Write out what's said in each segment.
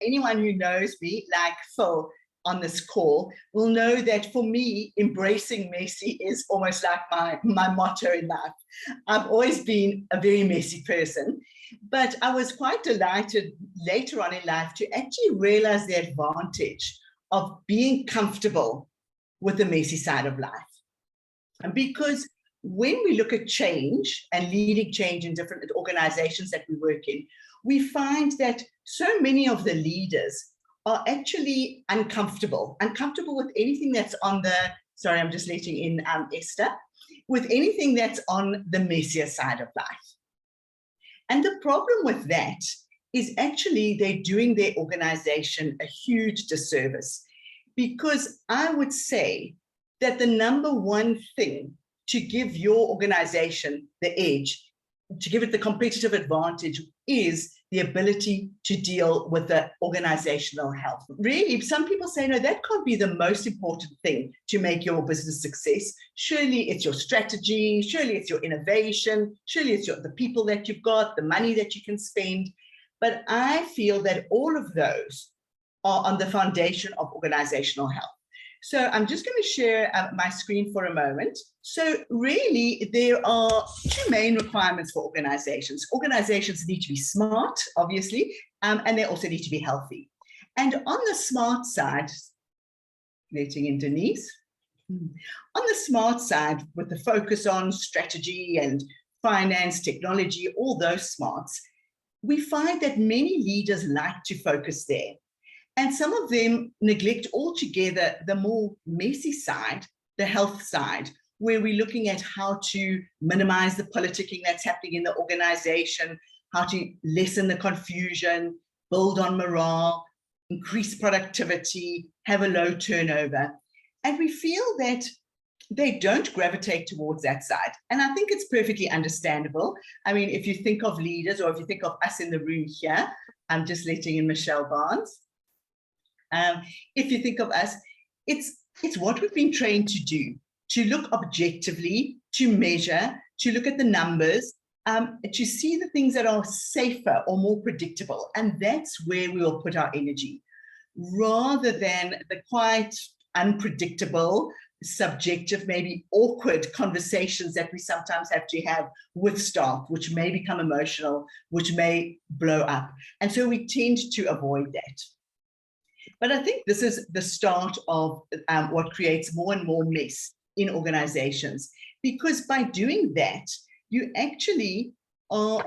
anyone who knows me, like Phil on this call, will know that for me, embracing messy is almost like my motto in life. I've always been a very messy person, but I was quite delighted later on in life to actually realize the advantage of being comfortable with the messy side of life. And because when we look at change and leading change in different organizations that we work in, we find that so many of the leaders are actually uncomfortable with anything that's on the, sorry, I'm just letting in Esther, with anything that's on the messier side of life. And the problem with that is actually they're doing their organization a huge disservice, because I would say that the number one thing to give your organization the edge, to give it the competitive advantage, is the ability to deal with the organizational health. Really, some people say, no, that can't be the most important thing to make your business success. Surely it's your strategy, surely it's your innovation, surely it's the people that you've got, the money that you can spend. But I feel that all of those are on the foundation of organizational health. So I'm just going to share my screen for a moment. So really, there are two main requirements for organizations. Organizations need to be smart, obviously, and they also need to be healthy. And on the smart side, letting in Denise, on the smart side, with the focus on strategy and finance, technology, all those smarts, we find that many leaders like to focus there. And some of them neglect altogether the more messy side, the health side, where we're looking at how to minimize the politicking that's happening in the organization, how to lessen the confusion, build on morale, increase productivity, have a low turnover. And we feel that they don't gravitate towards that side. And I think it's perfectly understandable. I mean, if you think of leaders, or if you think of us in the room here, I'm just letting in Michelle Barnes. If you think of us, it's what we've been trained to do, to look objectively, to measure, to look at the numbers, to see the things that are safer or more predictable. And that's where we will put our energy, rather than the quite unpredictable, subjective, maybe awkward conversations that we sometimes have to have with staff, which may become emotional, which may blow up. And so we tend to avoid that. But I think this is the start of what creates more and more mess in organizations, because by doing that, you actually are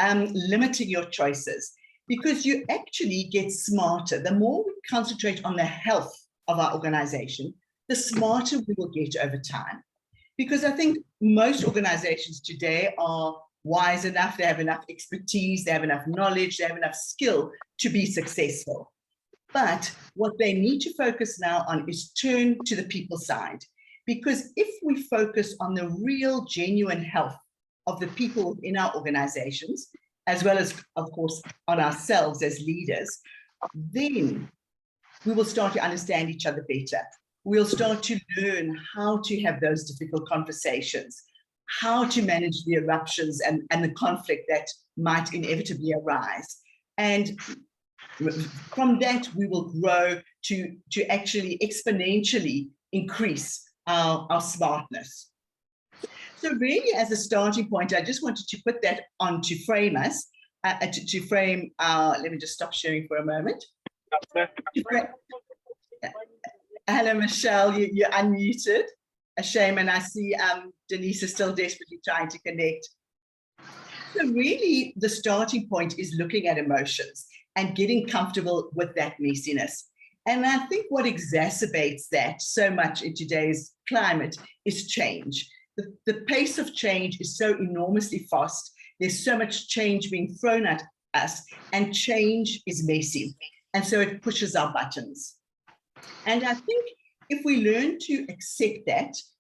limiting your choices, because you actually get smarter. The more we concentrate on the health of our organization, the smarter we will get over time. Because I think most organizations today are wise enough, they have enough expertise, they have enough knowledge, they have enough skill to be successful. But what they need to focus now on is turn to the people side. Because if we focus on the real, genuine health of the people in our organizations, as well as, of course, on ourselves as leaders, then we will start to understand each other better. We'll start to learn how to have those difficult conversations, how to manage the eruptions and the conflict that might inevitably arise. And from that, we will grow to actually exponentially increase our smartness. So really, as a starting point, I just wanted to put that on to frame us, to frame our, let me just stop sharing for a moment. Hello, Michelle, you're unmuted. A shame, and I see Denise is still desperately trying to connect. So really, the starting point is looking at emotions and getting comfortable with that messiness. And I think what exacerbates that so much in today's climate is change. The pace of change is so enormously fast. There's so much change being thrown at us, and change is messy. And so it pushes our buttons. And I think if we learn to accept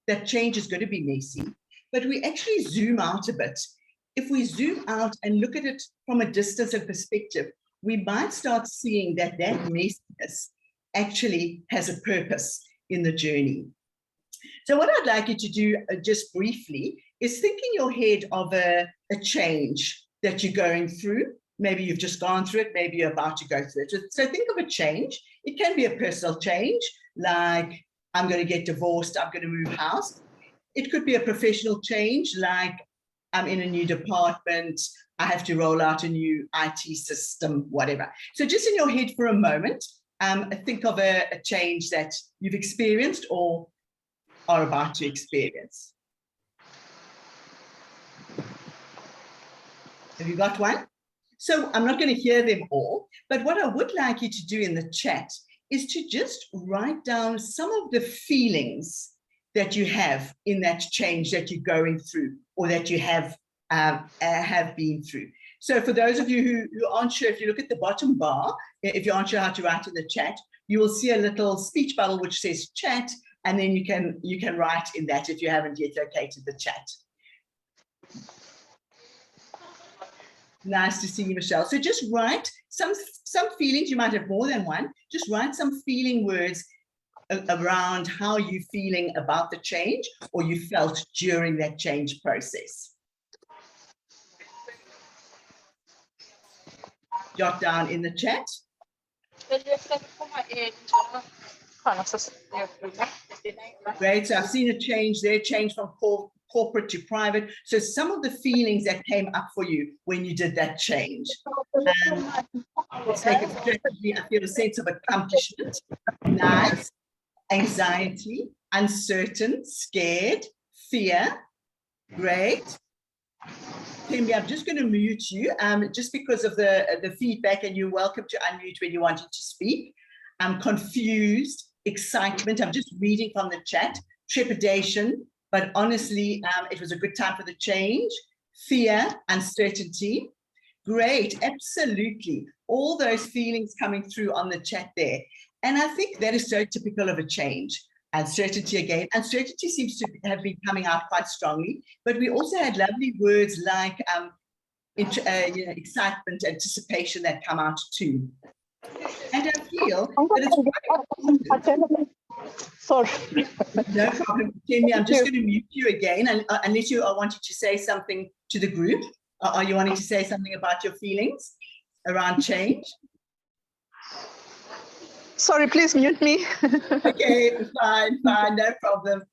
that change is going to be messy, but we actually zoom out a bit. If we zoom out and look at it from a distance and perspective, we might start seeing that messiness actually has a purpose in the journey. So what I'd like you to do just briefly is think in your head of a change that you're going through, Maybe you've just gone through it, maybe you're about to go through it. So think of a change. It can be a personal change, like I'm going to get divorced, I'm going to move house. It could be a professional change, like I'm in a new department, I have to roll out a new IT system, whatever. So just in your head for a moment, think of a change that you've experienced or are about to experience. Have you got one? So I'm not going to hear them all, but what I would like you to do in the chat is to just write down some of the feelings that you have in that change that you're going through or that you have been through. So for those of you who aren't sure, if you look at the bottom bar, if you aren't sure how to write in the chat, you will see a little speech bubble which says chat, and then you can write in that if you haven't yet located the chat. Nice to see you, Michelle. So just write some feelings. You might have more than one. Just write some feeling words around how you're feeling about the change or you felt during that change process. Jot down in the chat. Great. So I've seen a change there, change from corporate to private. So some of the feelings that came up for you when you did that change. Let's take it strategy. I feel a sense of accomplishment. Nice. Anxiety, uncertain, scared, fear. Great. Kimby, I'm just going to mute you just because of the feedback, and you're welcome to unmute when you wanted to speak. I'm confused, excitement. I'm just reading from the chat. Trepidation, but honestly, it was a good time for the change. Fear, uncertainty. Great, absolutely. All those feelings coming through on the chat there. And I think that is so typical of a change. Uncertainty again. Uncertainty seems to have been coming out quite strongly, but we also had lovely words like excitement, anticipation that come out too. And I feel that it's quite sorry. No problem, Jamie. I'm just going to mute you again, and unless you are wanting to say something to the group. Are you wanting to say something about your feelings around change? Sorry, please mute me. Okay, fine, no problem.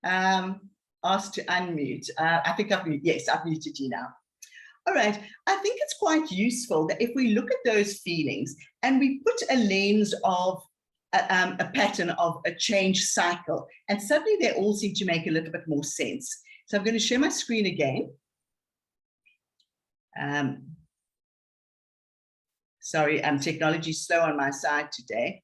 Asked to unmute. I think I've muted. Yes, I've muted you now. All right. I think it's quite useful that if we look at those feelings and we put a lens of a pattern of a change cycle, and suddenly they all seem to make a little bit more sense. So I'm going to share my screen again. Sorry, technology is slow on my side today.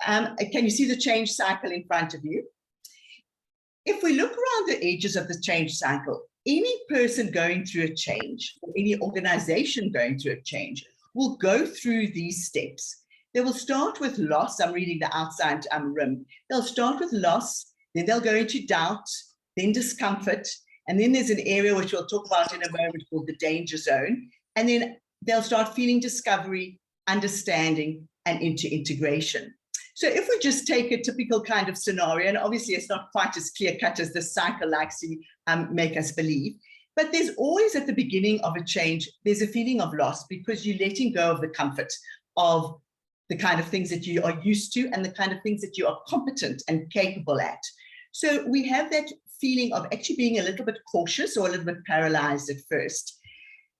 Can you see the change cycle in front of you? If we look around the edges of the change cycle, any person going through a change, or any organization going through a change, will go through these steps. They will start with loss. I'm reading the outside rim. They'll start with loss, then they'll go into doubt, then discomfort, and then there's an area which we'll talk about in a moment called the danger zone. And then they'll start feeling discovery, understanding, and into integration. So if we just take a typical kind of scenario, and obviously it's not quite as clear cut as the cycle likes to make us believe, but there's always at the beginning of a change, there's a feeling of loss because you're letting go of the comfort of the kind of things that you are used to and the kind of things that you are competent and capable at. So we have that feeling of actually being a little bit cautious or a little bit paralyzed at first.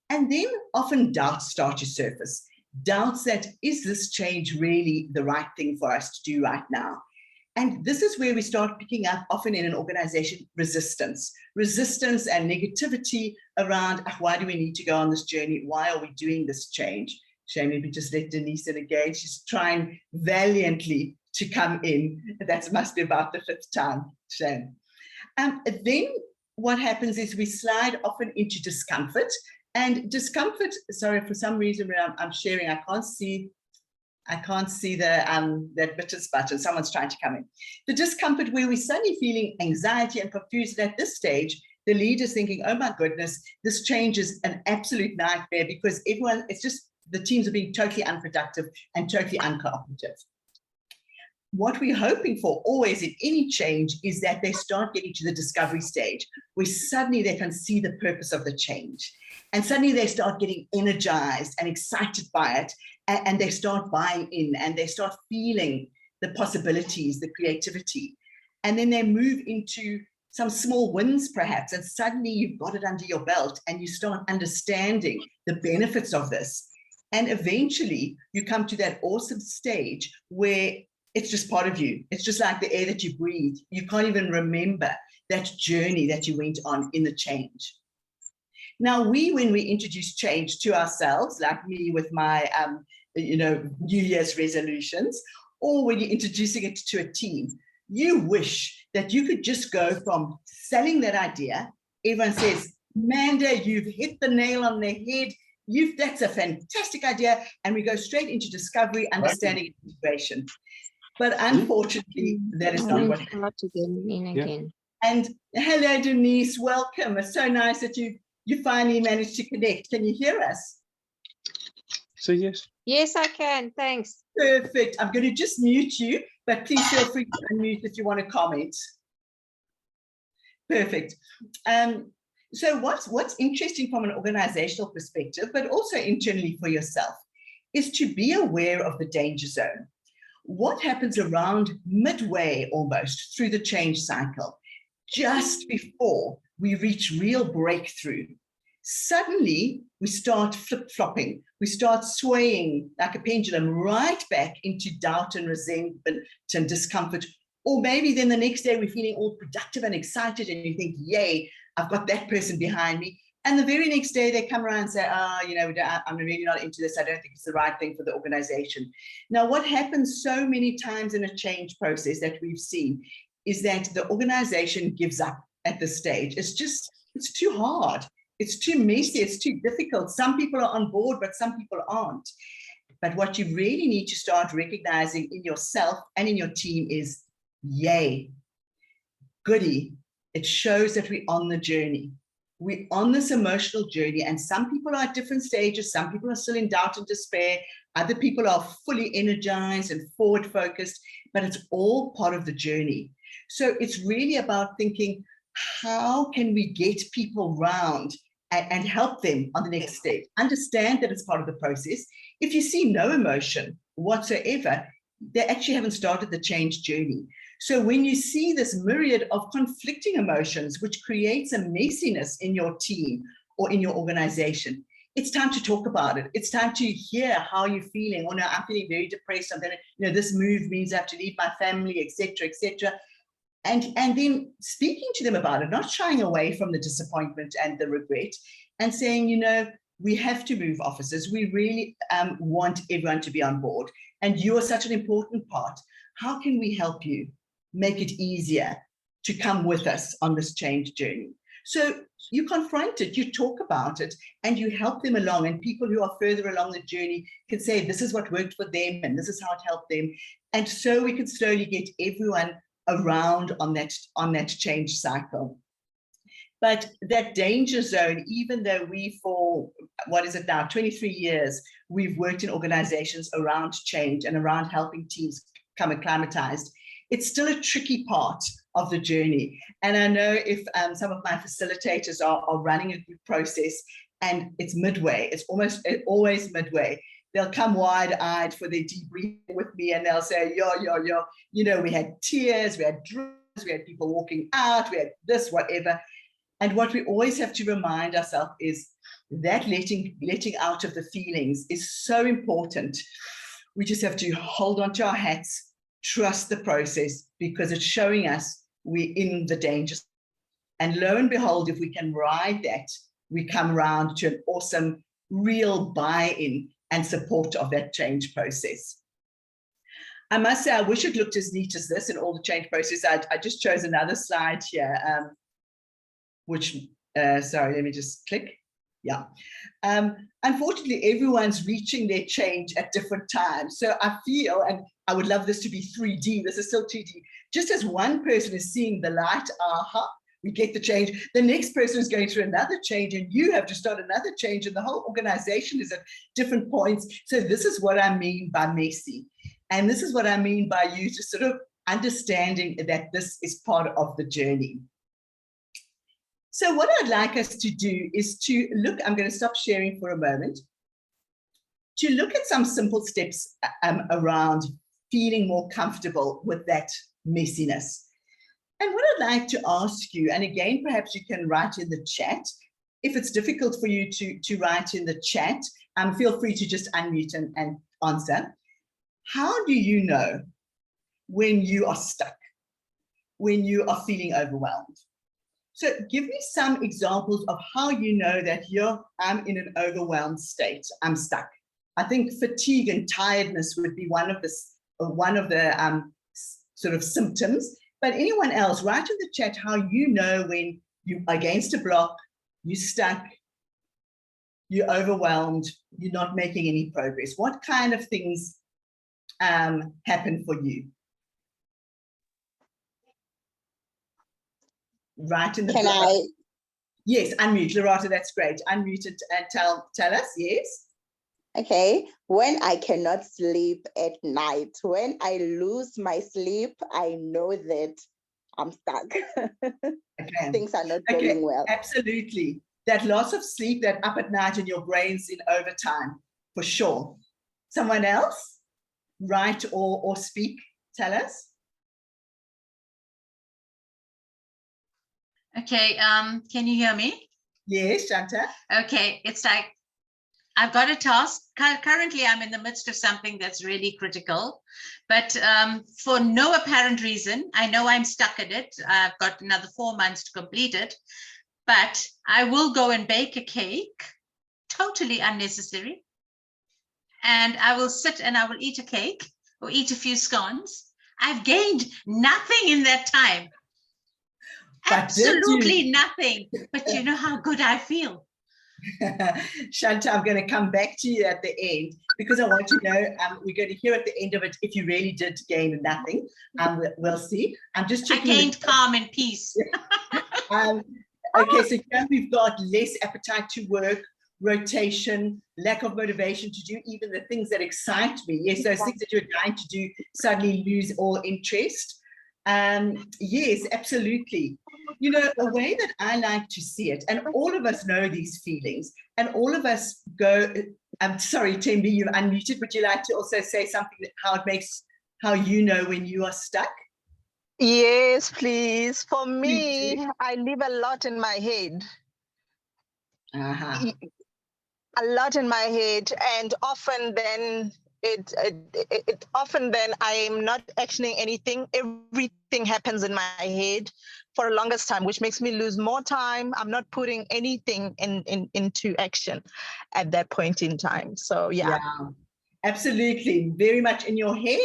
And then often doubts start to surface. Doubts that, is this change really the right thing for us to do right now? And this is where we start picking up, often in an organization, resistance and negativity around, why do we need to go on this journey? Why are we doing this change? Shame, maybe just let Denise in again. She's trying valiantly to come in. That must be about the 5th time. Shame. Then what happens is we slide often into discomfort. And discomfort, sorry, for some reason when I'm sharing, I can't see the that buttons button. Someone's trying to come in. The discomfort where we're suddenly feeling anxiety and confusion at this stage, the leader's thinking, oh my goodness, this change is an absolute nightmare because everyone, it's just, the teams are being totally unproductive and totally uncooperative. what we're hoping for always in any change is that they start getting to the discovery stage where suddenly they can see the purpose of the change. And suddenly they start getting energized and excited by it. And they start buying in and they start feeling the possibilities, the creativity. And then they move into some small wins perhaps, and suddenly you've got it under your belt and you start understanding the benefits of this. And eventually you come to that awesome stage where it's just part of you. It's just like the air that you breathe. You can't even remember that journey that you went on in the change. Now, when we introduce change to ourselves, like me with my, New Year's resolutions, or when you're introducing it to a team, you wish that you could just go from selling that idea. Everyone says, Amanda, you've hit the nail on the head. That's a fantastic idea. And we go straight into discovery, understanding, and integration. But unfortunately, that is not what happens. And hello, Denise, welcome. It's so nice that you finally managed to connect. Can you hear us? So yes. Yes, I can. Thanks. Perfect. I'm going to just mute you, but please feel free to unmute if you want to comment. Perfect. So what's interesting from an organizational perspective, but also internally for yourself, is to be aware of the danger zone. What happens around midway almost through the change cycle, just before we reach real breakthrough? Suddenly we start flip-flopping, we start swaying like a pendulum right back into doubt and resentment and discomfort. Or maybe then the next day we're feeling all productive and excited and you think, yay, I've got that person behind me. And the very next day they come around and say, I'm really not into this. I don't think it's the right thing for the organization. Now, what happens so many times in a change process that we've seen is that the organization gives up at this stage. It's too hard. It's too messy. It's too difficult. Some people are on board, but some people aren't. But what you really need to start recognizing in yourself and in your team is, yay, goody. It shows that we're on the journey. We're on this emotional journey, and some people are at different stages. Some people are still in doubt and despair. Other people are fully energized and forward focused, but it's all part of the journey. So it's really about thinking, how can we get people round and help them on the next stage? Understand that it's part of the process. If you see no emotion whatsoever, they actually haven't started the change journey. So when you see this myriad of conflicting emotions, which creates a messiness in your team or in your organization, it's time to talk about it. It's time to hear how you're feeling. Oh no, I'm feeling very depressed. I'm going to, this move means I have to leave my family, etc., etc. And then speaking to them about it, not shying away from the disappointment and the regret, and saying, we have to move offices. We really want everyone to be on board. And you are such an important part. How can we help you make it easier to come with us on this change journey? So you confront it, you talk about it, and you help them along. And people who are further along the journey can say, this is what worked for them, and this is how it helped them. And so we can slowly get everyone around on that change cycle. But that danger zone, even though we, for what is it now, 23 years, we've worked in organizations around change and around helping teams become acclimatized, it's still a tricky part of the journey. And I know if some of my facilitators are running a group process and it's midway, it's always midway, they'll come wide-eyed for their debriefing with me and they'll say, we had tears, we had drugs, we had people walking out, we had this, whatever. And what we always have to remind ourselves is that letting out of the feelings is so important. We just have to hold on to our hats, trust the process, because it's showing us we're in the danger. And lo and behold, if we can ride that, we come around to an awesome, real buy-in and support of that change process. I must say, I wish it looked as neat as this in all the change process. I just chose another slide here, sorry, let me just click. Yeah. Unfortunately, everyone's reaching their change at different times. So I feel, and I would love this to be 3D, this is still 2D, just as one person is seeing the light, we get the change, the next person is going through another change and you have to start another change and the whole organization is at different points. So this is what I mean by messy. And this is what I mean by you just sort of understanding that this is part of the journey. So what I'd like us to do is to look, I'm going to stop sharing for a moment, to look at some simple steps around feeling more comfortable with that messiness. And what I'd like to ask you, and again, perhaps you can write in the chat, if it's difficult for you to write in the chat, feel free to just unmute and answer. How do you know when you are stuck, when you are feeling overwhelmed? So give me some examples of how you know that I'm in an overwhelmed state, I'm stuck. I think fatigue and tiredness would be one of the sort of symptoms. But anyone else, write in the chat how you know when you're against a block, you're stuck, you're overwhelmed, you're not making any progress. What kind of things happen for you? Right in the Can I? Yes, unmute, Lorata, that's great. Unmute it and tell us, yes. Okay, when I cannot sleep at night, when I lose my sleep, I know that I'm stuck. Okay. Things are not going well. Absolutely. That loss of sleep, that up at night and your brain's in overtime, for sure. Someone else? Write or speak, tell us. Okay, can you hear me? Yes, Shanta. Okay, it's like I've got a task. Currently, I'm in the midst of something that's really critical, but for no apparent reason, I know I'm stuck at it. I've got another 4 months to complete it, but I will go and bake a cake, totally unnecessary. And I will sit and I will eat a cake or eat a few scones. I've gained nothing in that time. Absolutely nothing. But you know how good I feel. Shanta, I'm going to come back to you at the end because I want to know, we're going to hear at the end of it if you really did gain nothing. We'll see. I'm just checking. I gained calm and peace. Okay, so here we've got less appetite to work, rotation, lack of motivation to do even the things that excite me. Yes, those things that you're dying to do suddenly lose all interest. Yes, absolutely. You know, a way that I like to see it, and all of us know these feelings, and all of us go, I'm sorry, Tembi, you've unmuted. Would you like to also say something that how you know when you are stuck? Yes, please. For me, I live a lot in my head. A lot in my head, and often then I'm not actioning anything. Everything happens in my head for the longest time, which makes me lose more time. I'm not putting anything into action at that point in time. So yeah, absolutely, very much in your head.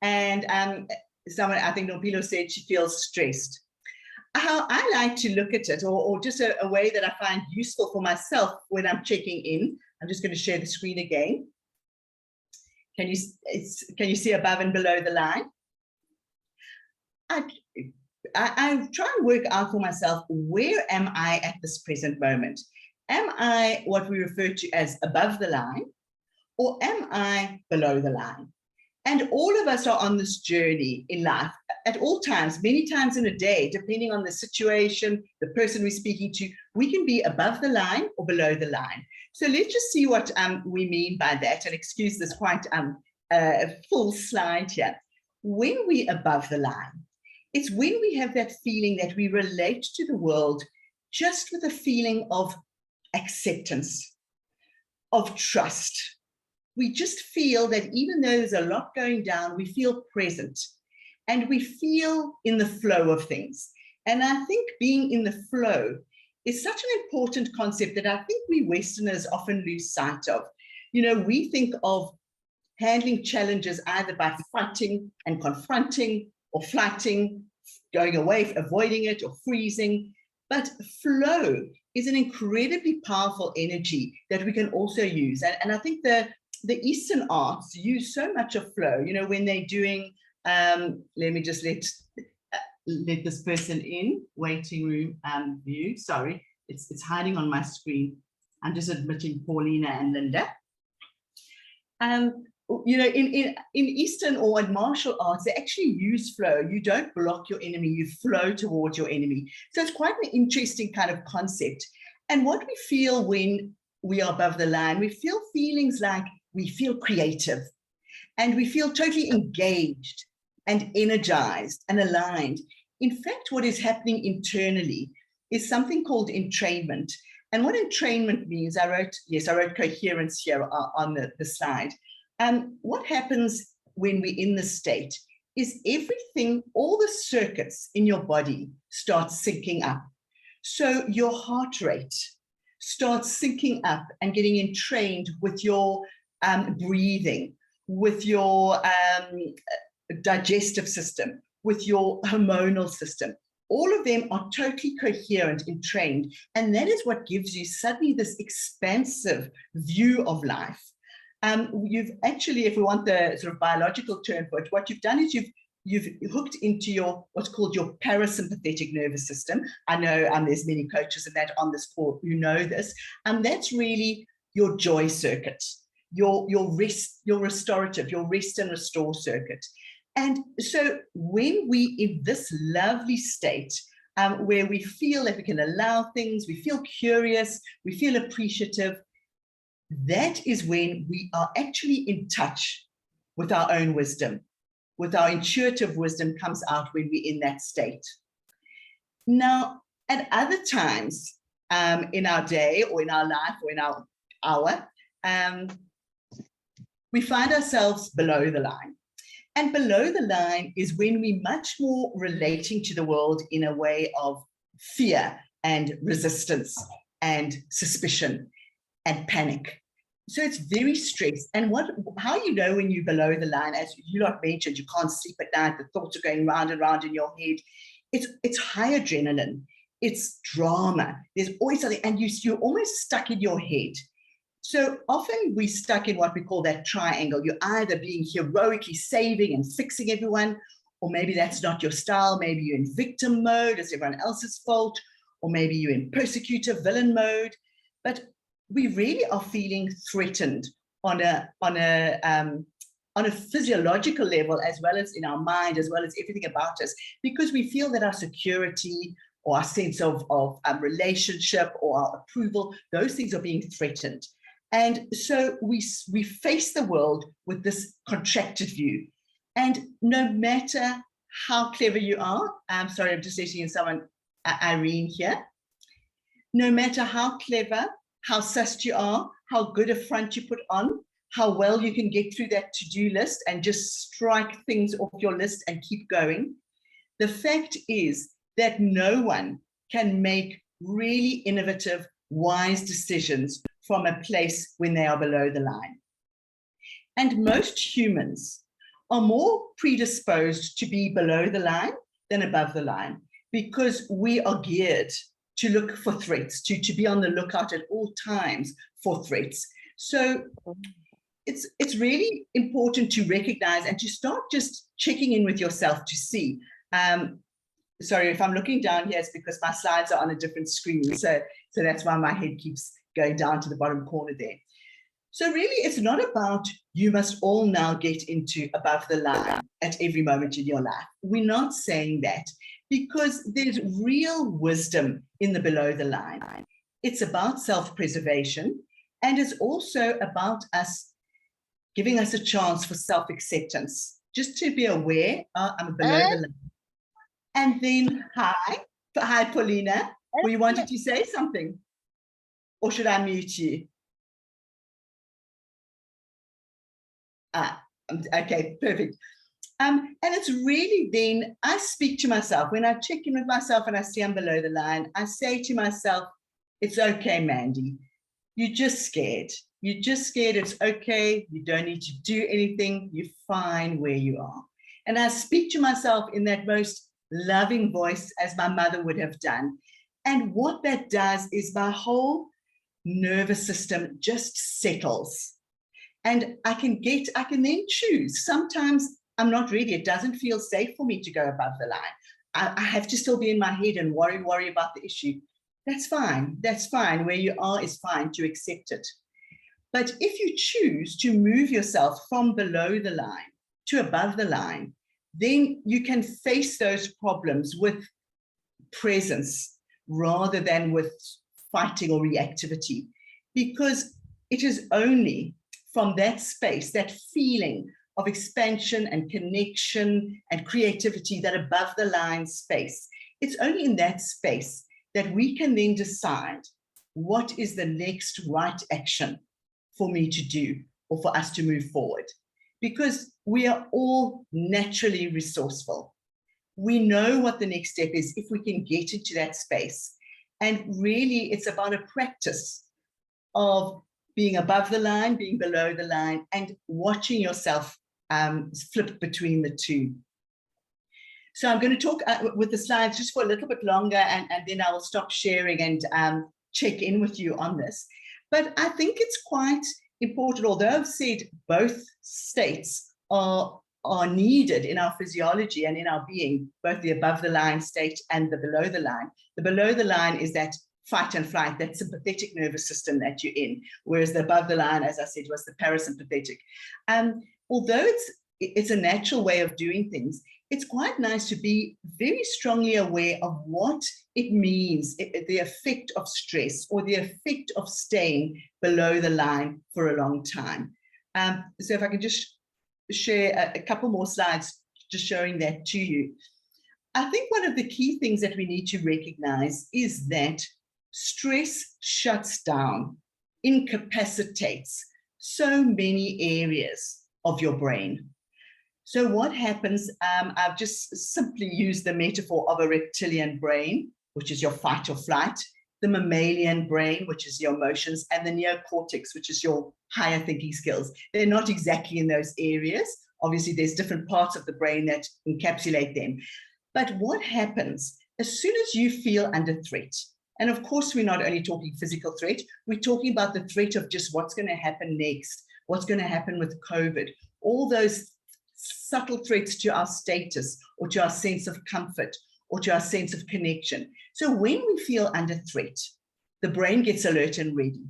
And someone, I think Nopilo said she feels stressed. How I like to look at it, or just a way that I find useful for myself when I'm checking in. I'm just going to share the screen again. Can you see above and below the line? I try and work out for myself, where am I at this present moment? Am I what we refer to as above the line, or am I below the line? And all of us are on this journey in life at all times, many times in a day, depending on the situation, the person we're speaking to. We can be above the line or below the line. So let's just see what we mean by that, and excuse this quite full slide here. When we're above the line, it's when we have that feeling that we relate to the world just with a feeling of acceptance, of trust. We just feel that even though there's a lot going down, we feel present and we feel in the flow of things. And I think being in the flow is such an important concept that I think we Westerners often lose sight of. You know, we think of handling challenges either by fighting and confronting, or flighting, going away, avoiding it, or freezing. But flow is an incredibly powerful energy that we can also use. And I think the Eastern arts use so much of flow, you know, when they're doing, let me just let this person in, waiting room view. Sorry, it's hiding on my screen. I'm just admitting Paulina and Linda. you know, in Eastern or in martial arts, they actually use flow. You don't block your enemy, you flow towards your enemy. So it's quite an interesting kind of concept. And what we feel when we are above the line, we feel feelings like we feel creative and we feel totally engaged and energized and aligned. In fact, what is happening internally is something called entrainment. And what entrainment means, I wrote coherence here on the slide. What happens when we're in this state is everything, all the circuits in your body start syncing up. So your heart rate starts syncing up and getting entrained with your breathing, with your digestive system, with your hormonal system. All of them are totally coherent and trained. And that is what gives you suddenly this expansive view of life. You've actually, if we want the sort of biological term for it, what you've done is you've hooked into your, what's called your parasympathetic nervous system. I know there's many coaches and that on this call who know this. And that's really your joy circuit, your restorative, your rest and restore circuit. And so when we in this lovely state where we feel that we can allow things, we feel curious, we feel appreciative, that is when we are actually in touch with our own wisdom, with our intuitive wisdom comes out when we're in that state. Now, at other times in our day or in our life or in our hour, we find ourselves below the line. And below the line is when we're much more relating to the world in a way of fear and resistance and suspicion and panic. So it's very stressed. And how you know when you're below the line, as you lot mentioned, you can't sleep at night, the thoughts are going round and round in your head. It's high adrenaline, it's drama. There's always something, and you're almost stuck in your head. So often we're stuck in what we call that triangle. You're either being heroically saving and fixing everyone, or maybe that's not your style. Maybe you're in victim mode, it's everyone else's fault, or maybe you're in persecutor, villain mode. But we really are feeling threatened on a physiological level, as well as in our mind, as well as everything about us, because we feel that our security or our sense of relationship or our approval, those things are being threatened. And so we face the world with this contracted view. And no matter how clever you are, I'm sorry, I'm just letting in someone, Irene here, no matter how clever, how sussed you are, how good a front you put on, how well you can get through that to-do list and just strike things off your list and keep going. The fact is that no one can make really innovative, wise decisions from a place when they are below the line. And most humans are more predisposed to be below the line than above the line, because we are geared to look for threats, to be on the lookout at all times for threats. So it's really important to recognize and to start just checking in with yourself to see. Sorry, if I'm looking down here, it's because my slides are on a different screen. So that's why my head keeps going down to the bottom corner there. So really, it's not about you must all now get into above the line at every moment in your life. We're not saying that, because there's real wisdom in the below the line. It's about self-preservation, and it's also about us giving us a chance for self-acceptance, just to be aware, I'm below the line. And then, hi, Paulina, were you wanting to say something? Or should I mute you? Okay, perfect. And it's really then, I speak to myself. When I check in with myself and I see I'm below the line, I say to myself, it's okay, Mandy. You're just scared. You're just scared. It's okay. You don't need to do anything. You're fine where you are. And I speak to myself in that most loving voice, as my mother would have done. And what that does is my whole nervous system just settles. And I can then choose. Sometimes I'm not ready. It doesn't feel safe for me to go above the line. I have to still be in my head and worry about the issue. That's fine. That's fine. Where you are is fine, to accept it. But if you choose to move yourself from below the line to above the line, then you can face those problems with presence rather than with fighting or reactivity, because it is only from that space, that feeling of expansion and connection and creativity, that above the line space, it's only in that space that we can then decide what is the next right action for me to do or for us to move forward. Because we are all naturally resourceful. We know what the next step is if we can get into that space. And really, it's about a practice of being above the line, being below the line, and watching yourself flip between the two. So I'm going to talk with the slides just for a little bit longer, and then I will stop sharing and check in with you on this. But I think it's quite important, although I've said both states are needed in our physiology and in our being, both the above the line state and the below the line. The below the line is that fight and flight, that sympathetic nervous system that you're in, whereas the above the line, as I said, was the parasympathetic. Although it's a natural way of doing things, it's quite nice to be very strongly aware of what it means, the effect of stress or the effect of staying below the line for a long time. So if I can just share a couple more slides, just showing that to you. I think one of the key things that we need to recognize is that stress shuts down, incapacitates so many areas of your brain. So what happens, I've just simply used the metaphor of a reptilian brain, which is your fight or flight, the mammalian brain, which is your emotions, and the neocortex, which is your higher thinking skills. They're not exactly in those areas. Obviously, there's different parts of the brain that encapsulate them. But what happens as soon as you feel under threat? And of course, we're not only talking physical threat, we're talking about the threat of just what's going to happen next, what's going to happen with COVID, all those subtle threats to our status or to our sense of comfort or to our sense of connection. So when we feel under threat, the brain gets alert and ready.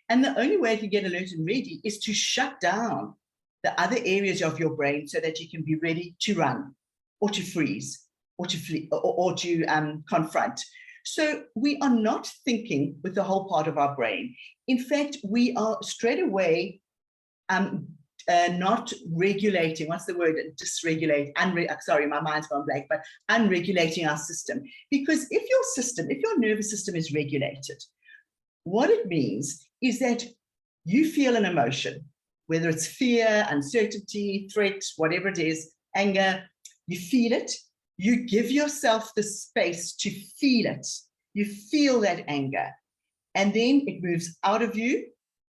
And the only way it can get alert and ready is to shut down the other areas of your brain so that you can be ready to run or to freeze or to flee or to confront. So we are not thinking with the whole part of our brain. In fact, we are straight away not regulating, what's the word, dysregulate, sorry, my mind's gone blank, but unregulating our system. Because if your nervous system is regulated, what it means is that you feel an emotion, whether it's fear, uncertainty, threat, whatever it is, anger, you feel it, you give yourself the space to feel it, you feel that anger, and then it moves out of you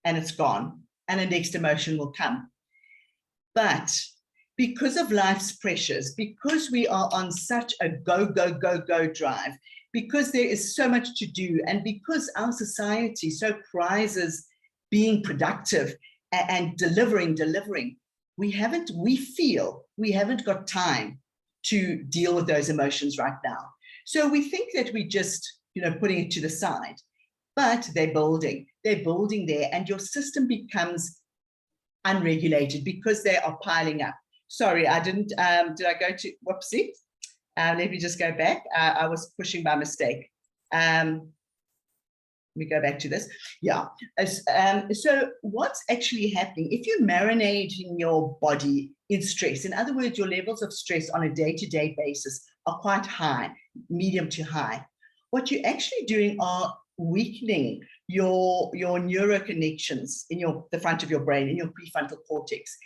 and it's gone, and the next emotion will come. But because of life's pressures, because we are on such a go, go, go, go drive, because there is so much to do, and because our society so prizes being productive and delivering, we feel we haven't got time to deal with those emotions right now. So we think that we just, putting it to the side, but they're building there, and your system becomes unregulated because they are piling up. Sorry, I didn't, did I go to, whoopsie? Let me just go back. I was pushing by mistake. Let me go back to this. Yeah. So what's actually happening, if you marinate in your body in stress, in other words, your levels of stress on a day-to-day basis are quite high, medium to high, what you're actually doing are weakening your neuroconnections in the front of your brain, in your prefrontal cortex.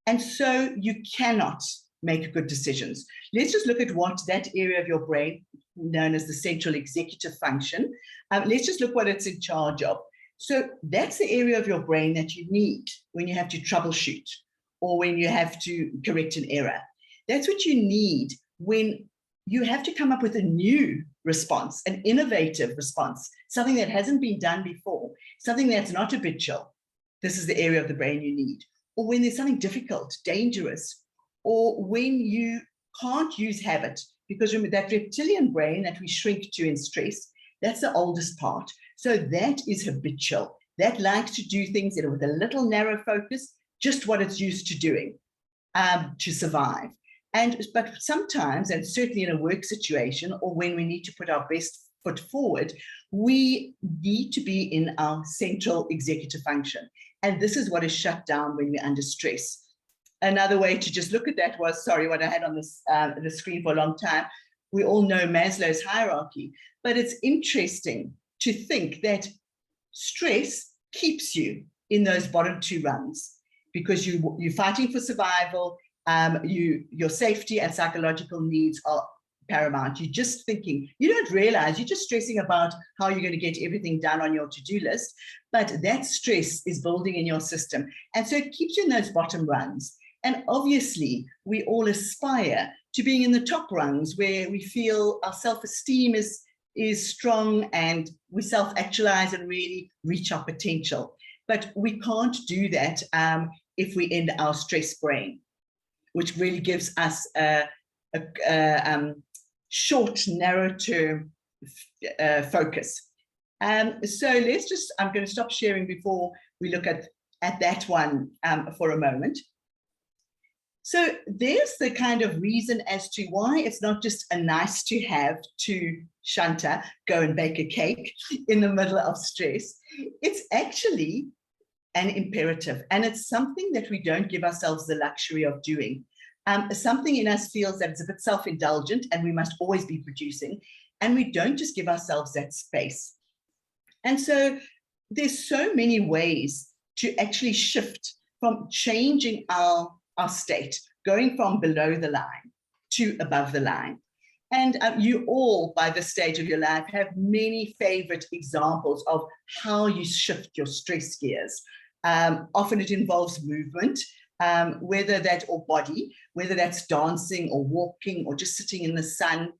And so you cannot make good decisions. Let's just look at what that area of your brain, known as the central executive function, let's just look what it's in charge of. So that's the area of your brain that you need when you have to troubleshoot or when you have to correct an error. That's what you need when you have to come up with a new response, an innovative response, something that hasn't been done before, something that's not habitual. This is the area of the brain you need. Or when there's something difficult, dangerous, or when you can't use habit, because remember that reptilian brain that we shrink to in stress, that's the oldest part. So that is habitual. that likes to do things with a little narrow focus, just what it's used to doing to survive. But sometimes, and certainly in a work situation or when we need to put our best foot forward, we need to be in our central executive function. And this is what is shut down when we're under stress. Another way to just look at that was, sorry, what I had on this, the screen for a long time. We all know Maslow's hierarchy, but it's interesting to think that stress keeps you in those bottom two rungs because you're fighting for survival. Your safety and psychological needs are paramount. You're just thinking, you don't realize you're just stressing about how you're going to get everything done on your to-do list, but that stress is building in your system. And so it keeps you in those bottom rungs. And obviously, we all aspire to being in the top rungs where we feel our self-esteem is strong and we self-actualize and really reach our potential. But we can't do that if we end our stress brain, which really gives us a short, narrow term focus. So let's just, I'm going to stop sharing before we look at that one for a moment. So there's the kind of reason as to why it's not just a nice to have to, Shanta, go and bake a cake in the middle of stress. It's actually an imperative, and it's something that we don't give ourselves the luxury of doing. Something in us feels that it's a bit self-indulgent and we must always be producing, and we don't just give ourselves that space. And so there's so many ways to actually shift from changing our state, going from below the line to above the line. And you all, by this stage of your life, have many favorite examples of how you shift your stress gears. Often it involves movement, whether that or body, whether that's dancing or walking or just sitting in the sun.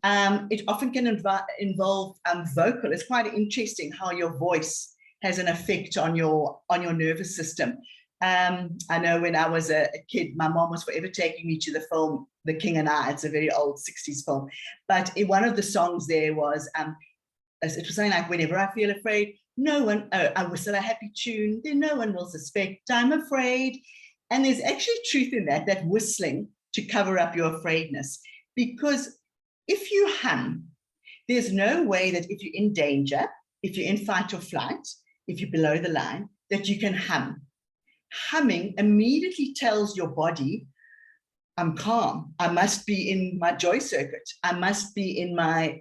It often can involve vocal. It's quite interesting how your voice has an effect on your nervous system. I know when I was a kid, my mom was forever taking me to the film The King and I. It's a very old 60s film. But one of the songs there was, it was something like, whenever I feel afraid, no one, I whistle a happy tune, then no one will suspect I'm afraid. And there's actually truth in that whistling to cover up your afraidness. Because if you hum, there's no way that if you're in danger, if you're in fight or flight, if you're below the line, that you can hum. Humming immediately tells your body, I'm calm. I must be in my joy circuit. I must be in my,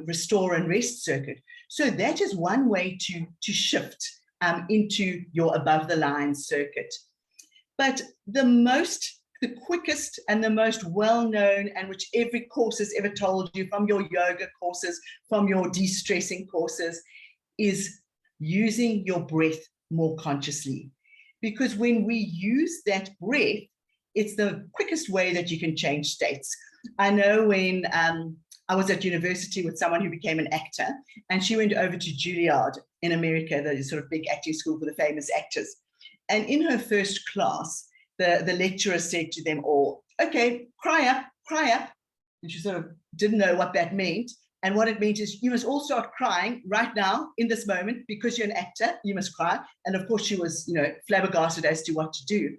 restore and rest circuit. So that is one way to shift into your above the line circuit. But the quickest and the most well-known, and which every course has ever told you, from your yoga courses, from your de-stressing courses, is using your breath more consciously. Because when we use that breath, it's the quickest way that you can change states. I know when I was at university with someone who became an actor, and she went over to Juilliard in America, the sort of big acting school for the famous actors. And in her first class, the lecturer said to them all, okay, cry up, cry up. And she sort of didn't know what that meant. And what it means is you must all start crying right now in this moment because you're an actor, you must cry. And of course she was, flabbergasted as to what to do.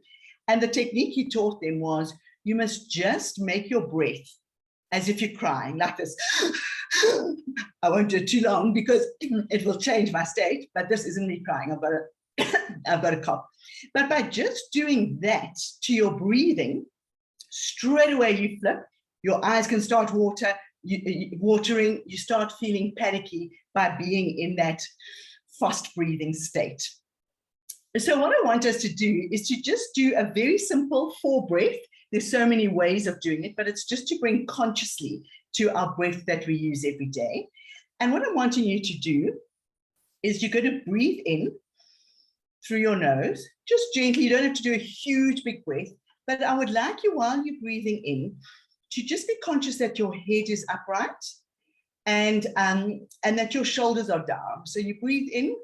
And the technique he taught them was you must just make your breath as if you're crying like this. I won't do it too long because it will change my state, but this isn't me crying. I've got a cough. But by just doing that to your breathing, straight away you flip, your eyes can start watering, you start feeling panicky by being in that fast breathing state. So what I want us to do is to just do a very simple 4 breath. There's so many ways of doing it, but it's just to bring consciously to our breath that we use every day. And what I'm wanting you to do is you're going to breathe in through your nose, just gently. You don't have to do a huge big breath, but I would like you, while you're breathing in, to just be conscious that your head is upright and that your shoulders are down. So you breathe in.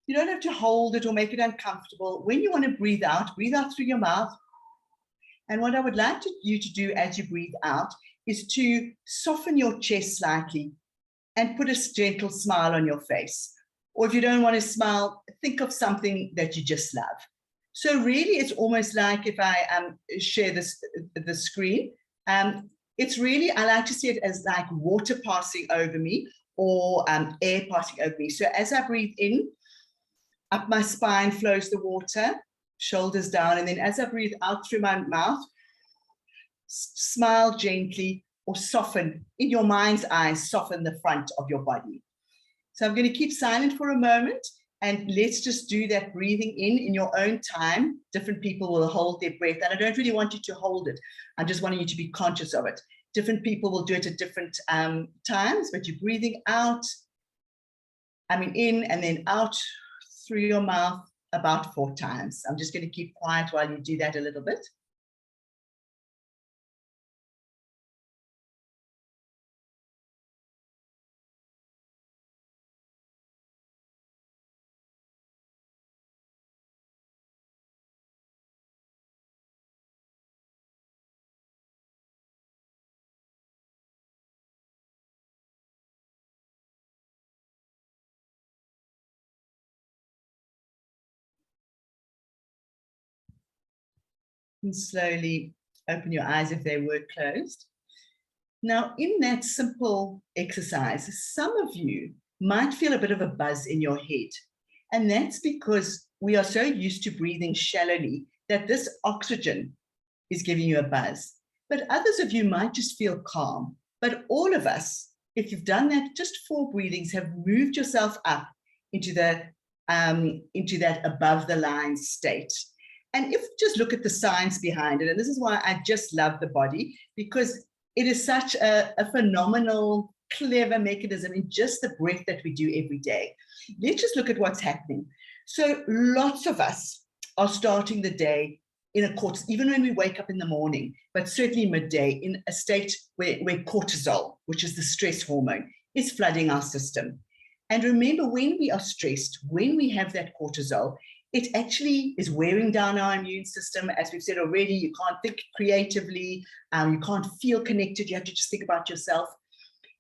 You don't have to hold it or make it uncomfortable. When you want to breathe out through your mouth. And what I would like you to do as you breathe out is to soften your chest slightly and put a gentle smile on your face. Or if you don't want to smile, think of something that you just love. So really, it's almost like if I share the screen, it's really, I like to see it as like water passing over me or air passing over me. So as I breathe in, up my spine flows the water, shoulders down. And then as I breathe out through my mouth, smile gently or soften, in your mind's eye, soften the front of your body. So I'm going to keep silent for a moment and let's just do that breathing in your own time. Different people will hold their breath and I don't really want you to hold it. I'm just wanting you to be conscious of it. Different people will do it at different times, but you're breathing out, in and then out through your mouth about 4 times. I'm just going to keep quiet while you do that a little bit. And slowly open your eyes if they were closed. Now, in that simple exercise, some of you might feel a bit of a buzz in your head. And that's because we are so used to breathing shallowly that this oxygen is giving you a buzz. But others of you might just feel calm. But all of us, if you've done that, just 4 breathings, have moved yourself up into that above the line state. And if you just look at the science behind it, and this is why I just love the body, because it is such a phenomenal, clever mechanism in just the breath that we do every day. Let's just look at what's happening. So lots of us are starting the day in a cortisol, even when we wake up in the morning, but certainly midday, in a state where cortisol, which is the stress hormone, is flooding our system. And remember, when we are stressed, when we have that cortisol, it actually is wearing down our immune system. As we've said already, you can't think creatively, you can't feel connected, you have to just think about yourself.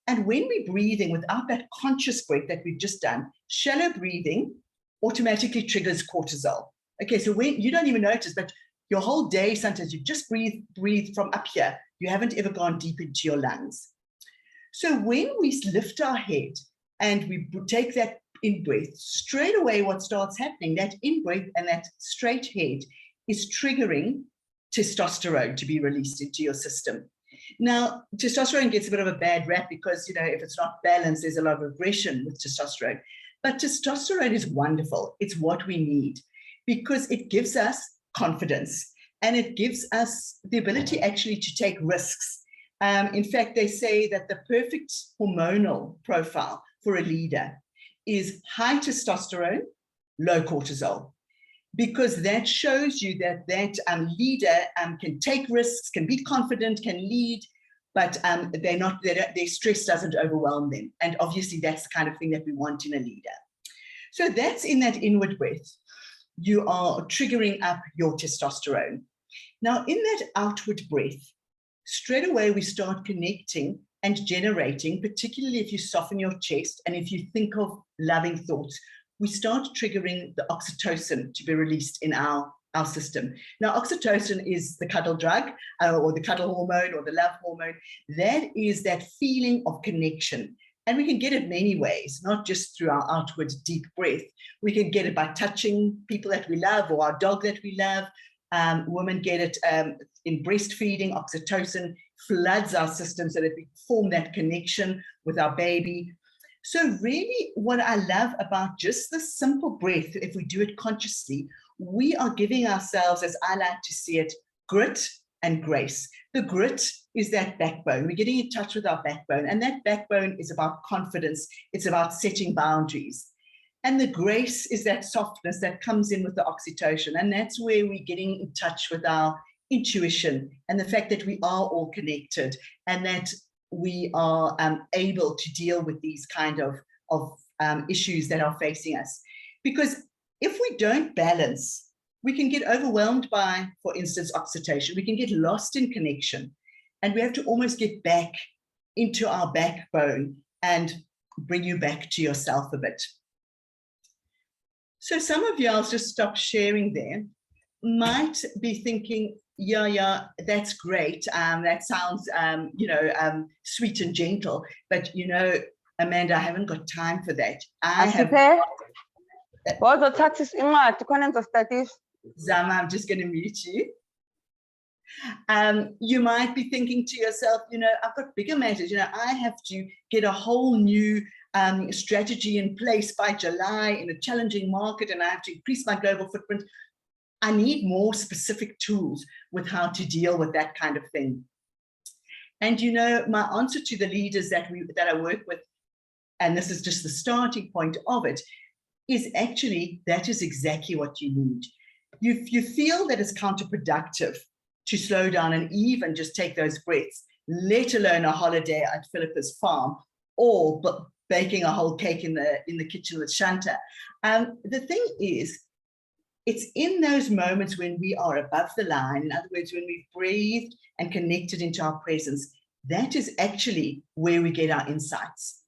And when we're breathing without that conscious breath that we've just done, shallow breathing automatically triggers cortisol. Okay, so when you don't even notice, but your whole day, sometimes you just breathe from up here. You haven't ever gone deep into your lungs. So when we lift our head and we take that in-breath, straight away what starts happening, that in-breath and that straight head is triggering testosterone to be released into your system. Now, testosterone gets a bit of a bad rap because, if it's not balanced, there's a lot of aggression with testosterone. But testosterone is wonderful. It's what we need because it gives us confidence and it gives us the ability actually to take risks. In fact, they say that the perfect hormonal profile for a leader is high testosterone, low cortisol, because that shows you that leader can take risks, can be confident, can lead, but their stress doesn't overwhelm them. And obviously that's the kind of thing that we want in a leader. So that's in that inward breath. You are triggering up your testosterone. Now in that outward breath, straight away we start connecting and generating, particularly if you soften your chest and if you think of loving thoughts, we start triggering the oxytocin to be released in our system. Now, oxytocin is the cuddle drug or the cuddle hormone or the love hormone. That is that feeling of connection. And we can get it many ways, not just through our outward deep breath. We can get it by touching people that we love or our dog that we love. Women get it in breastfeeding. Oxytocin floods our system so that we form that connection with our baby. So really what I love about just this simple breath, if we do it consciously, we are giving ourselves, as I like to see it, grit and grace. The grit is that backbone. We're getting in touch with our backbone, and that backbone is about confidence. It's about setting boundaries. And the grace is that softness that comes in with the oxytocin. And that's where we're getting in touch with our intuition and the fact that we are all connected and that we are able to deal with these kind of issues that are facing us. Because if we don't balance, we can get overwhelmed by, for instance, oxytocin. We can get lost in connection, and we have to almost get back into our backbone and bring you back to yourself a bit. So some of you, I'll just stop sharing there, might be thinking, yeah, that's great. That sounds, sweet and gentle, but Amanda, I haven't got time for that. Zama, I'm just going to mute you. You might be thinking to yourself, I've got bigger matters. I have to get a whole new strategy in place by July in a challenging market, and I have to increase my global footprint. I need more specific tools with how to deal with that kind of thing. And my answer to the leaders that I work with, and this is just the starting point of it, is actually that is exactly what you need. You feel that it's counterproductive to slow down and even just take those breaths, let alone a holiday at Philippa's farm or baking a whole cake in the kitchen with Shanta. The thing is, it's in those moments when we are above the line, in other words, when we've breathed and connected into our presence, that is actually where we get our insights.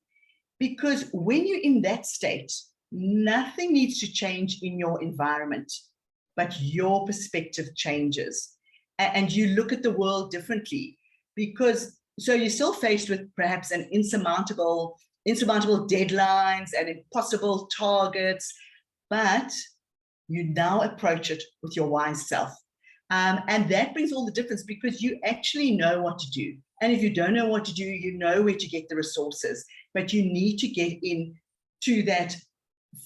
Because when you're in that state, nothing needs to change in your environment, but your perspective changes. And you look at the world differently, because so you're still faced with perhaps an insurmountable deadlines and impossible targets, but you now approach it with your wise self. And that brings all the difference, because you actually know what to do. And if you don't know what to do, you know where to get the resources, but you need to get into that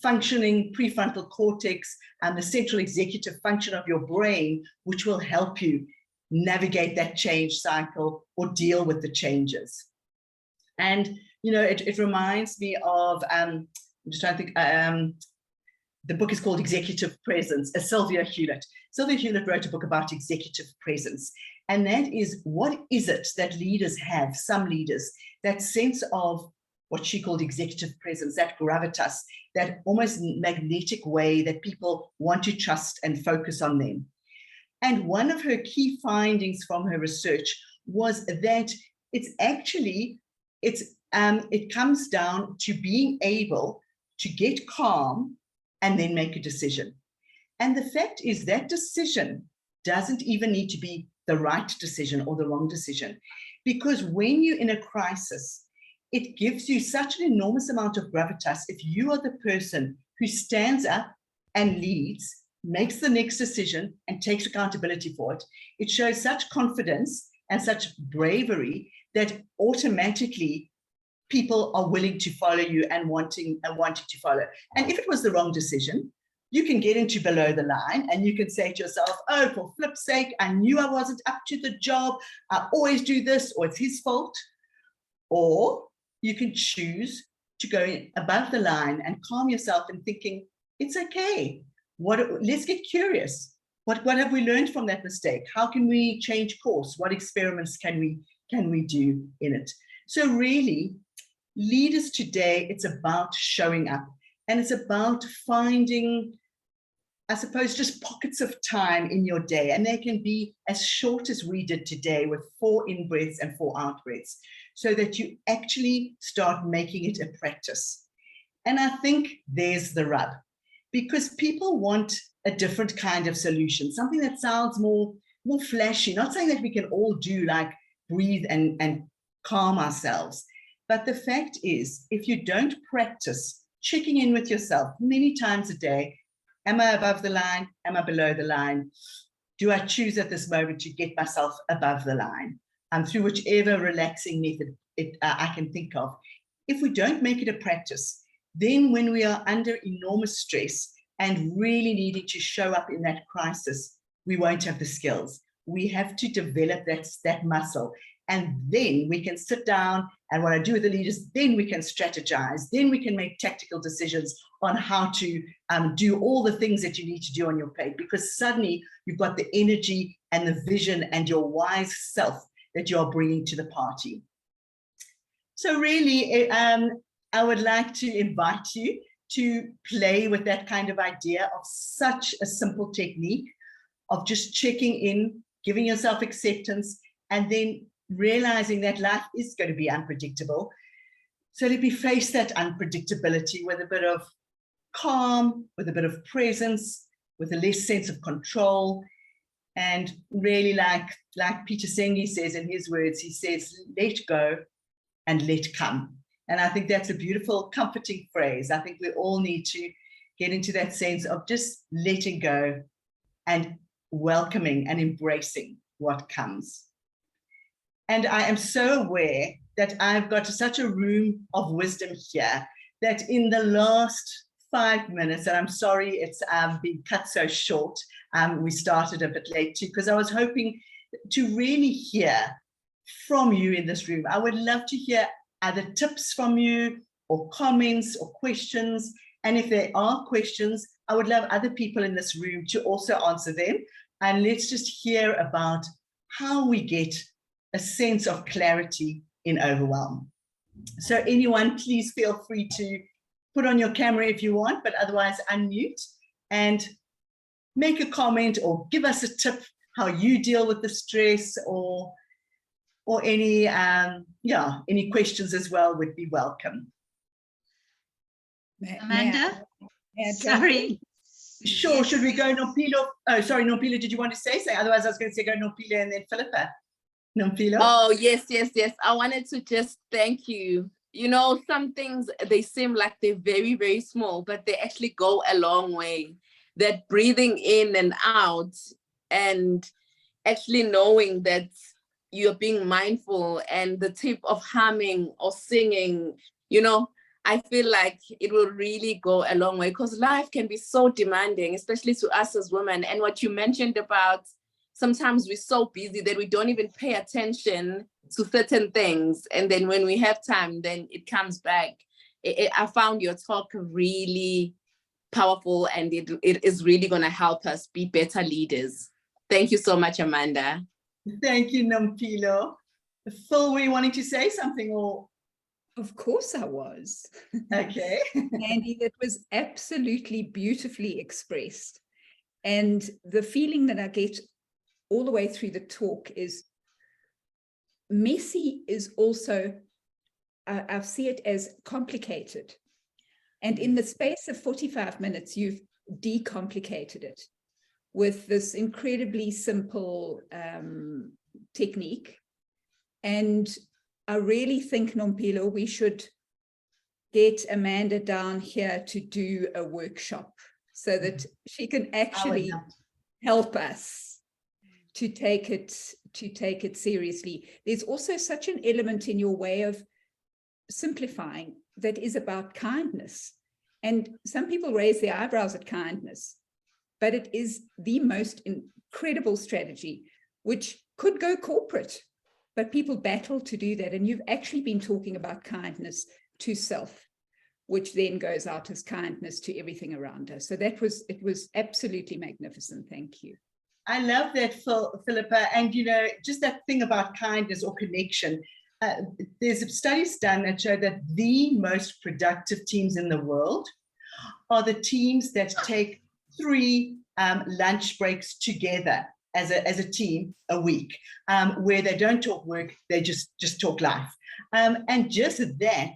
functioning prefrontal cortex and the central executive function of your brain, which will help you navigate that change cycle or deal with the changes. And, it reminds me of, I'm just trying to think, the book is called Executive Presence, Sylvia Hewlett. Sylvia Hewlett wrote a book about executive presence. And that is, what is it that leaders have, some leaders, that sense of what she called executive presence, that gravitas, that almost magnetic way that people want to trust and focus on them. And one of her key findings from her research was that it comes down to being able to get calm and then make a decision. And the fact is that decision doesn't even need to be the right decision or the wrong decision, because when you're in a crisis, it gives you such an enormous amount of gravitas. If you are the person who stands up and leads, makes the next decision and takes accountability for it, it shows such confidence and such bravery that automatically people are willing to follow you and wanting to follow. And if it was the wrong decision, you can get into below the line and you can say to yourself, oh, for flip's sake, I knew I wasn't up to the job. I always do this, or it's his fault. Or you can choose to go above the line and calm yourself and thinking, it's okay. Let's get curious. What have we learned from that mistake? How can we change course? What experiments can we do in it? So really, leaders today, it's about showing up, and it's about finding, I suppose, just pockets of time in your day. And they can be as short as we did today with 4 in-breaths and 4 out-breaths, so that you actually start making it a practice. And I think there's the rub, because people want a different kind of solution, something that sounds more flashy. Not saying that we can all do like breathe and calm ourselves. But the fact is, if you don't practice checking in with yourself many times a day, am I above the line? Am I below the line? Do I choose at this moment to get myself above the line? Through whichever relaxing method I can think of. If we don't make it a practice, then when we are under enormous stress and really needing to show up in that crisis, we won't have the skills. We have to develop that muscle. And then we can sit down, and what I do with the leaders, then we can strategize, then we can make tactical decisions on how to do all the things that you need to do on your plate, because suddenly you've got the energy and the vision and your wise self that you're bringing to the party. So really, I would like to invite you to play with that kind of idea of such a simple technique of just checking in, giving yourself acceptance, and then realizing that life is going to be unpredictable. So let me face that unpredictability with a bit of calm, with a bit of presence, with a less sense of control. And really, like Peter Senge says in his words, he says, let go and let come. And I think that's a beautiful, comforting phrase. I think we all need to get into that sense of just letting go and welcoming and embracing what comes. And I am so aware that I've got such a room of wisdom here that in the last 5 minutes, and I'm sorry it's been cut so short, we started a bit late too, because I was hoping to really hear from you in this room. I would love to hear other tips from you, or comments or questions. And if there are questions, I would love other people in this room to also answer them. And let's just hear about how we get a sense of clarity in overwhelm. So anyone, please feel free to put on your camera if you want, but otherwise unmute and make a comment or give us a tip how you deal with the stress, or any any questions as well would be welcome. Amanda? May I Sorry. Sure, Yes. should we go Nompilo? Oh, sorry, Nompilo, did you want to say something? Otherwise, I was going to say go Nompilo and then Philippa. Nompilo? Oh, yes. I wanted to just thank you. You know, some things, they seem like they're very, very small, but they actually go a long way. That breathing in and out, and actually knowing that you're being mindful, and the tip of humming or singing, you know, I feel like it will really go a long way, because life can be so demanding, especially to us as women. And what you mentioned about sometimes we're so busy that we don't even pay attention to certain things. And then when we have time, then it comes back. I found your talk really powerful, and it is really going to help us be better leaders. Thank you so much, Amanda. Thank you, Nompilo. Phil, were you wanting to say something, or? Of course I was. Okay. Andy, that was absolutely beautifully expressed. And the feeling that I get all the way through the talk is messy is also, I see it as complicated. And in the space of 45 minutes, you've decomplicated it with this incredibly simple technique. And I really think, Nompilo, we should get Amanda down here to do a workshop so that she can actually help us to take it seriously. There's also such an element in your way of simplifying that is about kindness. And some people raise their eyebrows at kindness, but it is the most incredible strategy, which could go corporate. But people battle to do that. And you've actually been talking about kindness to self, which then goes out as kindness to everything around us. So it was absolutely magnificent. Thank you. I love that, Philippa. And, you know, just that thing about kindness or connection. There's studies done that show that the most productive teams in the world are the teams that take 3 lunch breaks together as a team a week, where they don't talk work, they just talk life. And just that,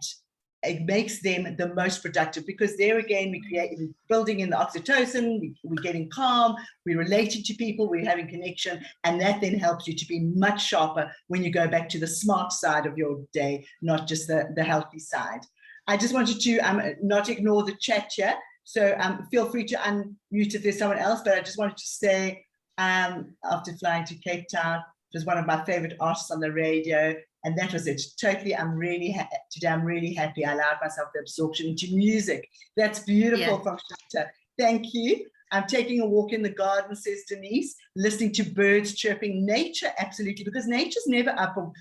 it makes them the most productive, because there again, we're building in the oxytocin, we're getting calm, we're relating to people, we're having connection, and that then helps you to be much sharper when you go back to the smart side of your day, not just the healthy side. I just wanted to not ignore the chat here, so feel free to unmute if there's someone else, but I just wanted to say, after flying to Cape Town, it was one of my favorite artists on the radio, and that was it. Totally, I'm really happy I allowed myself the absorption into music. That's beautiful from Shanta. Thank you. I'm taking a walk in the garden, says Denise, listening to birds chirping. Nature, absolutely, because nature's never up or,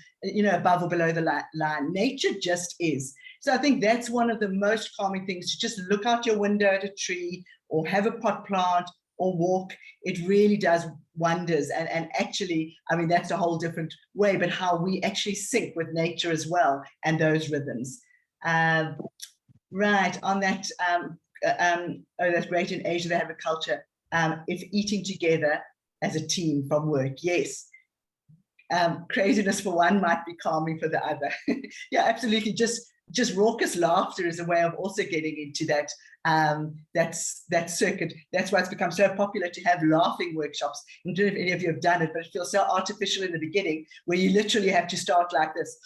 above or below the line. Nature just is. So I think that's one of the most calming things, to just look out your window at a tree or have a pot plant or walk. It really does wonders. And actually, I mean, that's a whole different way, but how we actually sync with nature as well, and those rhythms. Right, on that, that's great. In Asia, they have a culture, if eating together as a team from work, yes. Craziness for one might be calming for the other. Yeah, absolutely. Just raucous laughter is a way of also getting into that that circuit. That's why it's become so popular to have laughing workshops. I don't know if any of you have done it, but it feels so artificial in the beginning, where you literally have to start like this,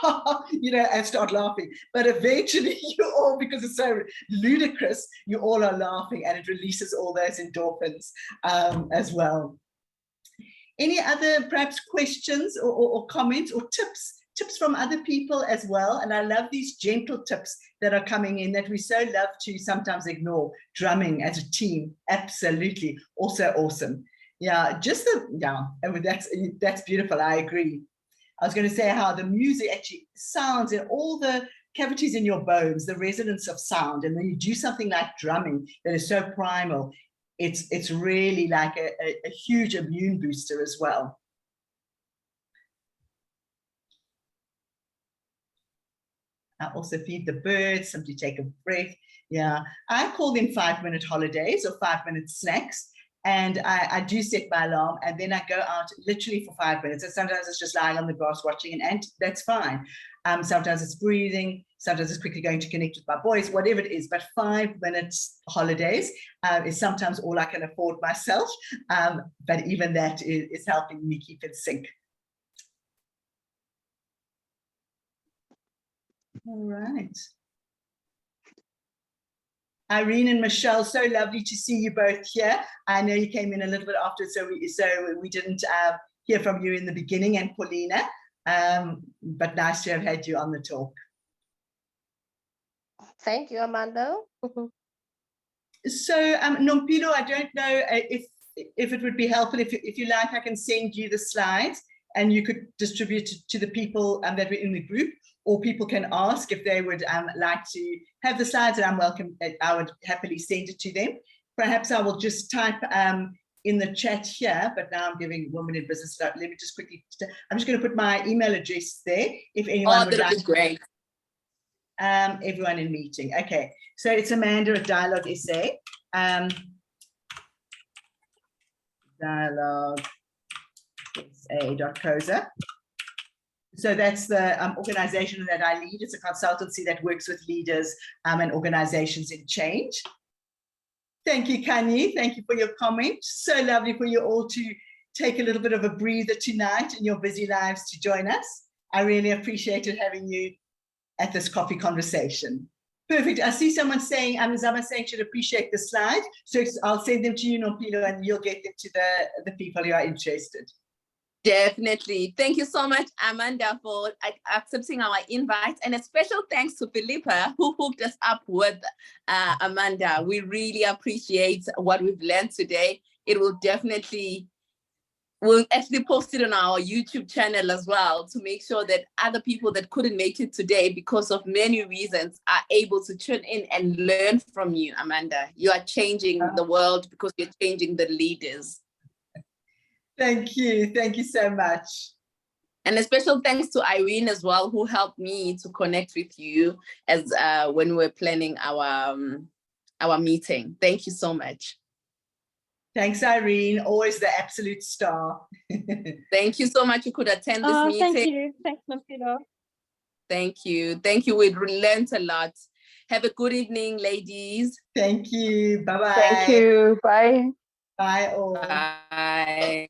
and start laughing. But eventually you all, because it's so ludicrous, you all are laughing, and it releases all those endorphins as well. Any other perhaps questions or comments or tips from other people as well? And I love these gentle tips that are coming in that we so love to sometimes ignore. Drumming as a team, absolutely, also awesome. Yeah, that's beautiful. I agree. I was going to say how the music actually sounds in all the cavities in your bones, the resonance of sound, and then you do something like drumming that is so primal. It's really like a huge immune booster as well. I also feed the birds, simply take a breath. Yeah, I call them 5-minute holidays or 5-minute snacks. And I do set my alarm, and then I go out literally for 5 minutes. And sometimes it's just lying on the grass watching an ant, that's fine. Sometimes it's breathing, sometimes it's quickly going to connect with my boys, whatever it is. But 5 minutes holidays is sometimes all I can afford myself. But even that is helping me keep in sync. All right. Irene and Michelle, so lovely to see you both here. I know you came in a little bit after, so we didn't hear from you in the beginning, and Paulina, but nice to have had you on the talk. Thank you, Amanda. So, Nompilo, I don't know if it would be helpful if you like, I can send you the slides and you could distribute to the people that were in the group, or people can ask if they would like to have the slides, and I'm welcome. I would happily send it to them. Perhaps I will just type in the chat here, but now I'm giving Women in Business. Let me just quickly, I'm just going to put my email address there. If anyone would like. Great. Everyone in meeting. Okay, so it's Amanda at Dialogue SA. Dialogue SA.coza. So that's the organization that I lead. It's a consultancy that works with leaders and organizations in change. Thank you, Kanye. Thank you for your comment. So lovely for you all to take a little bit of a breather tonight in your busy lives to join us. I really appreciated having you at this coffee conversation. Perfect. I see someone saying, Zama saying she'd appreciate the slide. So I'll send them to you, Nompilo, and you'll get them to the people who are interested. Definitely. Thank you so much, Amanda, for accepting our invite. And a special thanks to Philippa, who hooked us up with Amanda. We really appreciate what we've learned today. We'll actually post it on our YouTube channel as well, to make sure that other people that couldn't make it today because of many reasons are able to tune in and learn from you, Amanda. You are changing the world because you're changing the leaders. Thank you. Thank you so much. And a special thanks to Irene as well, who helped me to connect with you as when we were planning our meeting. Thank you so much. Thanks, Irene. Always the absolute star. Thank you so much. You could attend this meeting. Thank you. Thanks, Nompilo. Thank you. Thank you. We learned a lot. Have a good evening, ladies. Thank you. Bye-bye. Thank you. Bye. Bye all. Bye.